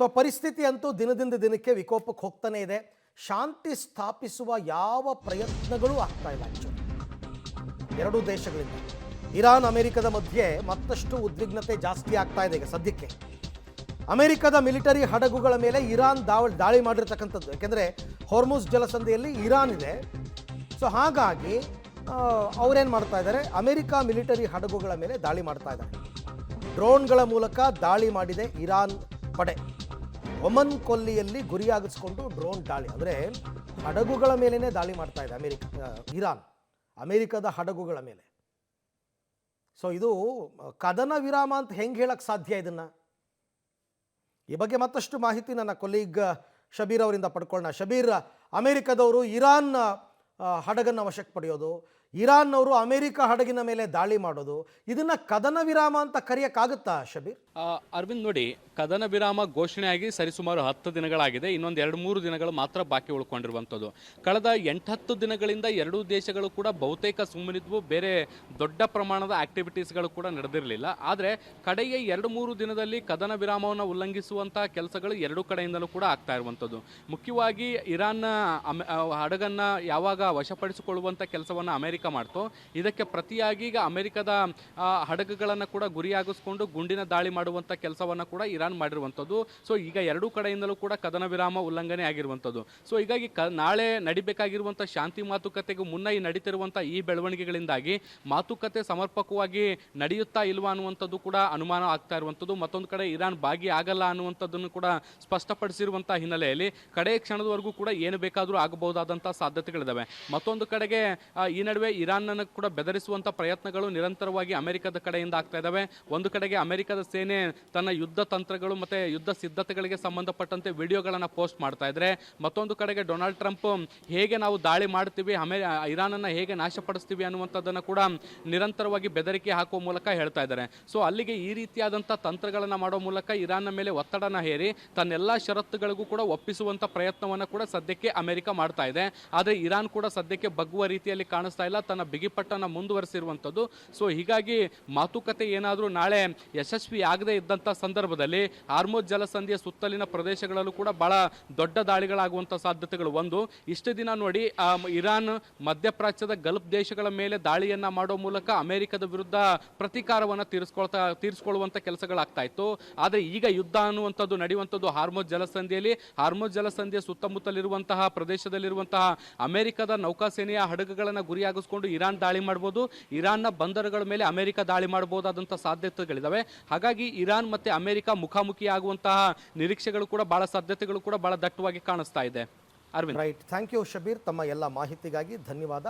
So ಪರಿಸ್ಥಿತಿ ಅಂತೂ ದಿನದಿಂದ ದಿನಕ್ಕೆ ವಿಕೋಪಕ್ಕೆ ಹೋಗ್ತಾನೆ ಇದೆ. ಶಾಂತಿ ಸ್ಥಾಪಿಸುವ ಯಾವ ಪ್ರಯತ್ನಗಳೂ ಆಗ್ತಾ ಇಲ್ಲ. ಎರಡೂ ದೇಶಗಳಿಂದ ಇರಾನ್ ಅಮೆರಿಕದ ಮಧ್ಯೆ ಮತ್ತಷ್ಟು ಉದ್ವಿಗ್ನತೆ ಜಾಸ್ತಿ ಆಗ್ತಾ ಇದೆ. ಈಗ ಸದ್ಯಕ್ಕೆ ಅಮೆರಿಕದ ಮಿಲಿಟರಿ ಹಡಗುಗಳ ಮೇಲೆ ಇರಾನ್ ದಾಳಿ ಮಾಡಿರ್ತಕ್ಕಂಥದ್ದು. ಯಾಕೆಂದರೆ ಹೊರ್ಮುಜ್ ಜಲಸಂಧಿಯಲ್ಲಿ ಇರಾನ್ ಇದೆ. ಸೊ ಹಾಗಾಗಿ ಅವರೇನು ಮಾಡ್ತಾ ಇದ್ದಾರೆ, ಅಮೆರಿಕ ಮಿಲಿಟರಿ ಹಡಗುಗಳ ಮೇಲೆ ದಾಳಿ ಮಾಡ್ತಾ ಇದ್ದಾರೆ. ಡ್ರೋನ್ಗಳ ಮೂಲಕ ದಾಳಿ ಮಾಡಿದೆ ಇರಾನ್ ಪಡೆ. ಒಮನ್ ಕೊಲ್ಲಿಯಲ್ಲಿ ಗುರಿಯಾಗಿಸ್ಕೊಂಡು ಡ್ರೋನ್ ದಾಳಿ, ಅಂದರೆ ಹಡಗುಗಳ ಮೇಲೇ ದಾಳಿ ಮಾಡ್ತಾ ಇದೆ ಇರಾನ್ ಅಮೆರಿಕದ ಹಡಗುಗಳ ಮೇಲೆ. ಸೊ ಇದು ಕದನ ವಿರಾಮ ಅಂತ ಹೆಂಗೆ ಹೇಳಕ್ಕೆ ಸಾಧ್ಯ ಇದನ್ನು? ಈ ಬಗ್ಗೆ ಮತ್ತಷ್ಟು ಮಾಹಿತಿ ನನ್ನ ಕೊಲೀಗ್ ಶಬೀರ್ ಅವರಿಂದ ಪಡ್ಕೊಳ್ಳೋಣ. ಶಬೀರ್, ಅಮೆರಿಕದವರು ಇರಾನ್ ಹಡಗನ್ನು ವಶಕ್ಕೆ ಪಡೆಯೋದು, ಇರಾನ್ನವರು ಅಮೆರಿಕ ಹಡಗಿನ ಮೇಲೆ ದಾಳಿ ಮಾಡೋದು, ಇದನ್ನು ಕದನ ವಿರಾಮ ಅಂತ ಕರೆಯೋಕ್ಕಾಗುತ್ತಾ ಶಬೀರ್? ಅರವಿಂದ್, ನೋಡಿ, ಕದನ ವಿರಾಮ ಘೋಷಣೆಯಾಗಿ ಸರಿಸುಮಾರು 10 ದಿನಗಳಾಗಿದೆ. ಇನ್ನೊಂದು 2-3 ದಿನಗಳು ಮಾತ್ರ ಬಾಕಿ ಉಳ್ಕೊಂಡಿರುವಂಥದ್ದು. ಕಳೆದ 8-10 ದಿನಗಳಿಂದ ಎರಡೂ ದೇಶಗಳು ಕೂಡ ಬಹುತೇಕ ಸುಮ್ಮನಿದ್ವು. ಬೇರೆ ದೊಡ್ಡ ಪ್ರಮಾಣದ ಆಕ್ಟಿವಿಟೀಸ್ಗಳು ಕೂಡ ನಡೆದಿರಲಿಲ್ಲ. ಆದರೆ ಕಡೆಯ 2-3 ದಿನದಲ್ಲಿ ಕದನ ವಿರಾಮವನ್ನು ಉಲ್ಲಂಘಿಸುವಂಥ ಕೆಲಸಗಳು ಎರಡೂ ಕಡೆಯಿಂದಲೂ ಕೂಡ ಆಗ್ತಾ ಇರುವಂಥದ್ದು. ಮುಖ್ಯವಾಗಿ ಇರಾನ್ನ ಹಡಗನ್ನು ಯಾವಾಗ ವಶಪಡಿಸಿಕೊಳ್ಳುವಂಥ ಕೆಲಸವನ್ನು ಅಮೆರಿಕ ಮಾಡ್ತು, ಇದಕ್ಕೆ ಪ್ರತಿಯಾಗಿ ಈಗ ಅಮೆರಿಕದ ಹಡಗುಗಳನ್ನು ಕೂಡ ಗುರಿಯಾಗಿಸ್ಕೊಂಡು ಗುಂಡಿನ ದಾಳಿ ಮಾಡುವಂಥ ಕೆಲಸವನ್ನು ಕೂಡ ಇರಾನ್ ಮಾಡಿರುವಂಥದ್ದು. ಸೊ ಈಗ ಎರಡೂ ಕಡೆಯಿಂದಲೂ ಕೂಡ ಕದನ ವಿರಾಮ ಉಲ್ಲಂಘನೆ ಆಗಿರುವಂಥದ್ದು. ಸೊ ಹೀಗಾಗಿ ನಾಳೆ ನಡಿಬೇಕಾಗಿರುವಂಥ ಶಾಂತಿ ಮಾತುಕತೆಗೂ ಮುನ್ನ ಈ ನಡೀತಿರುವಂಥ ಈ ಬೆಳವಣಿಗೆಗಳಿಂದಾಗಿ ಮಾತುಕತೆ ಸಮರ್ಪಕವಾಗಿ ನಡೆಯುತ್ತಾ ಇಲ್ವಾ ಅನ್ನುವಂಥದ್ದು ಕೂಡ ಅನುಮಾನ ಆಗ್ತಾ ಇರುವಂಥದ್ದು. ಮತ್ತೊಂದು ಕಡೆ ಇರಾನ್ ಭಾಗಿಯಾಗಲ್ಲ ಅನ್ನುವಂಥದ್ದನ್ನು ಕೂಡ ಸ್ಪಷ್ಟಪಡಿಸಿರುವಂಥ ಹಿನ್ನೆಲೆಯಲ್ಲಿ ಕಡೆಯ ಕ್ಷಣದವರೆಗೂ ಕೂಡ ಏನು ಬೇಕಾದರೂ ಆಗಬಹುದಾದಂಥ ಸಾಧ್ಯತೆಗಳಿದ್ದಾವೆ. ಮತ್ತೊಂದು ಕಡೆಗೆ ಈ ನಡುವೆ ಇರಾನ್ನನ್ನು ಕೂಡ ಬೆದರಿಸುವಂಥ ಪ್ರಯತ್ನಗಳು ನಿರಂತರವಾಗಿ ಅಮೆರಿಕದ ಕಡೆಯಿಂದ ಆಗ್ತಾ ಇದ್ದಾವೆ. ಒಂದು ಕಡೆಗೆ ಅಮೆರಿಕದ ಸೇನೆ ತನ್ನ ಯುದ್ಧ ತಂತ್ರಗಳು ಮತ್ತು ಯುದ್ಧ ಸಿದ್ಧತೆಗಳಿಗೆ ಸಂಬಂಧಪಟ್ಟಂತೆ ವಿಡಿಯೋಗಳನ್ನು ಪೋಸ್ಟ್ ಮಾಡ್ತಾ ಇದ್ದಾರೆ. ಮತ್ತೊಂದು ಕಡೆಗೆ ಡೊನಾಲ್ಡ್ ಟ್ರಂಪ್ ಹೇಗೆ ನಾವು ದಾಳಿ ಮಾಡ್ತೀವಿ, ಇರಾನನ್ನು ಹೇಗೆ ನಾಶಪಡಿಸ್ತೀವಿ ಅನ್ನುವಂಥದ್ದನ್ನು ಕೂಡ ನಿರಂತರವಾಗಿ ಬೆದರಿಕೆ ಹಾಕುವ ಮೂಲಕ ಹೇಳ್ತಾ ಇದ್ದಾರೆ. ಸೊ ಅಲ್ಲಿಗೆ ಈ ರೀತಿಯಾದಂಥ ತಂತ್ರಗಳನ್ನು ಮಾಡೋ ಮೂಲಕ ಇರಾನ್ನ ಮೇಲೆ ಒತ್ತಡನ ಹೇರಿ ತನ್ನೆಲ್ಲ ಷರತ್ತುಗಳಿಗೂ ಕೂಡ ಒಪ್ಪಿಸುವಂಥ ಪ್ರಯತ್ನವನ್ನು ಕೂಡ ಸದ್ಯಕ್ಕೆ ಅಮೆರಿಕ ಮಾಡ್ತಾ ಇದೆ. ಆದರೆ ಇರಾನ್ ಕೂಡ ಸದ್ಯಕ್ಕೆ ಬಗ್ಗುವ ರೀತಿಯಲ್ಲಿ ಕಾಣಿಸ್ತಾ ಇಲ್ಲ, ತನ್ನ ಬಿಗಿಪಟ್ಟನ್ನು ಮುಂದುವರಿಸಿರುವಂಥದ್ದು. ಸೊ ಹೀಗಾಗಿ ಮಾತುಕತೆ ಏನಾದರೂ ನಾಳೆ ಯಶಸ್ವಿ ಆಗದೇ ಇದ್ದಂಥ ಸಂದರ್ಭದಲ್ಲಿ ಹಾರ್ಮುಜ್ ಜಲಸಂಧಿಯ ಸುತ್ತಲಿನ ಪ್ರದೇಶಗಳಲ್ಲೂ ಕೂಡ ಬಹಳ ದೊಡ್ಡ ದಾಳಿಗಳಾಗುವಂಥ ಸಾಧ್ಯತೆಗಳು. ಇಷ್ಟು ದಿನ ನೋಡಿ, ಇರಾನ್ ಮಧ್ಯಪ್ರಾಚ್ಯದ ಗಲ್ಫ್ ದೇಶಗಳ ಮೇಲೆ ದಾಳಿಯನ್ನ ಮಾಡೋ ಮೂಲಕ ಅಮೆರಿಕದ ವಿರುದ್ಧ ಪ್ರತೀಕಾರವನ್ನು ತೀರಿಸಿಕೊಳ್ಳುವಂಥ ಕೆಲಸಗಳಾಗ್ತಾ ಇತ್ತು. ಆದರೆ ಈಗ ಯುದ್ಧ ಅನ್ನುವಂಥದ್ದು ನಡೆಯುವಂಥದ್ದು ಹಾರ್ಮುಜ್ ಜಲಸಂಧಿಯಲ್ಲಿ. ಹಾರ್ಮುಜ್ ಜಲಸಂಧಿಯ ಸುತ್ತಮುತ್ತಲಿರುವಂತಹ ಪ್ರದೇಶದಲ್ಲಿರುವಂತಹ ಅಮೆರಿಕದ ನೌಕಾಸೇನೆಯ ಹಡಗುಗಳನ್ನು ಗುರಿಯಾಗಿಸ್ಕೊಂಡು ಇರಾನ್ ದಾಳಿ ಮಾಡ್ಬೋದು, ಇರಾನ್ನ ಬಂದರುಗಳ ಮೇಲೆ ಅಮೆರಿಕ ದಾಳಿ ಮಾಡಬಹುದಾದಂಥ ಸಾಧ್ಯತೆಗಳಿದ್ದಾವೆ. ಹಾಗಾಗಿ ಇರಾನ್ ಮತ್ತೆ ಅಮೆರಿಕ ಮುಖಾಮುಖಿ ಆಗುವಂತಹ ನಿರೀಕ್ಷೆಗಳು ಕೂಡ ಬಹಳ ಸಾಧ್ಯತೆಗಳು ಕೂಡ ಬಹಳ ದಟ್ಟವಾಗಿ ಕಾಣಿಸ್ತಾ ಇದೆ. Aravind, right. Thank you Shabeer, ತಮ್ಮ ಎಲ್ಲ ಮಾಹಿತಿಗಾಗಿ ಧನ್ಯವಾದ.